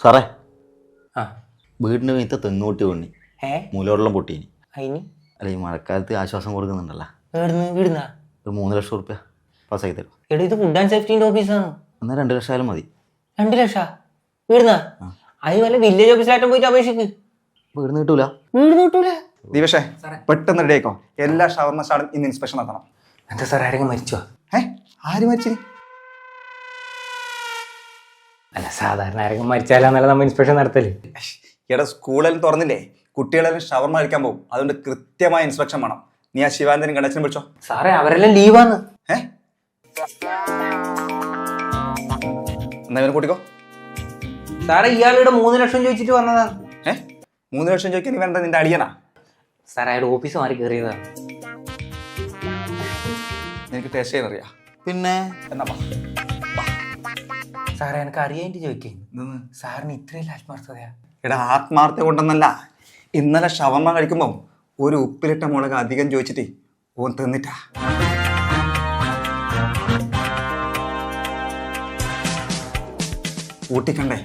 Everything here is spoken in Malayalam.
സാറേ, വീടിന് വീത്ത തെങ്ങൂട്ടി വീണി മൂലോടെല്ലാം പൊട്ടീനി. അല്ല, ഈ മഴക്കാലത്ത് ആശ്വാസം കൊടുക്കുന്നുണ്ടല്ലോ. ഒരു 3 ലക്ഷം റുപ്യ പാസ്സാക്കി തരും. ഇത് ഫുഡ് ആൻഡ് സേഫ്റ്റിന്റെ ഓഫീസാണ്. എന്നാൽ 2 ലക്ഷം ആയാലും മതി. 2 ലക്ഷം വീടുന്ന? അത് വല്ല വില്ലേജ് ഓഫീസിലായിട്ടും പോയിട്ട് അപേക്ഷിക്ക്. വീടിന് കിട്ടൂല. വീടിന് കിട്ടൂല. ദിവസേ പെട്ടെന്ന് റെഡി ആയിക്കോ. എല്ലാ ഷവർമ സ്റ്റാളും ഇന്ന് ഇൻസ്പെക്ഷൻ നടത്തണം. എന്താ സാർ, ആരെങ്കിലും മരിച്ചോ? ആര് മരിച്ചു? അല്ല, സാധാരണ ആരെങ്കിലും മരിച്ചാലല്ല നമ്മൾ ഇൻസ്പെക്ഷൻ നടത്തല്. ഇവിടെ സ്കൂളെല്ലാം തുറന്നില്ലേ, കുട്ടികളെല്ലാം ഷവർമ കഴിക്കാൻ പോകും. അതുകൊണ്ട് കൃത്യമായ ഇൻസ്പെക്ഷൻ വേണം. നീ ആ ശിവാനന്ദനും ഗണേശനും വിളിച്ചോ. സാറേ, അവരെല്ലാം ലീവാന്ന്. എന്നാ ഇവനെ കൂട്ടിക്കോ. സാറേ, ഇയാളിവിടെ 3 ലക്ഷം ചോദിച്ചിട്ട് വന്നതാണ്. 3 ലക്ഷം ചോദിക്കാൻ നീ വേണ്ട, നിന്റെ അടിയനാ. സാർ, അയാളുടെ ഓഫീസ് മാറി കയറിയതാണ്. എനിക്ക് ടേസ്റ്റ് ചെയ്യാൻ അറിയാം. പിന്നെ എന്നാ സാറേ, എനിക്ക് അറിയാനായിട്ട് ചോദിക്കേ, സാറിന് ഇത്രയും ആത്മാർത്ഥതയാ? എടാ, ആത്മാർത്ഥ കൊണ്ടെന്നല്ല, ഇന്നലെ ഷവർമ കഴിക്കുമ്പോ ഒരു ഉപ്പിലിട്ട മുളക് അധികം ചോദിച്ചിട്ട് ഓൻ തിന്നിട്ടാ. ഊട്ടിക്കണ്ടേ?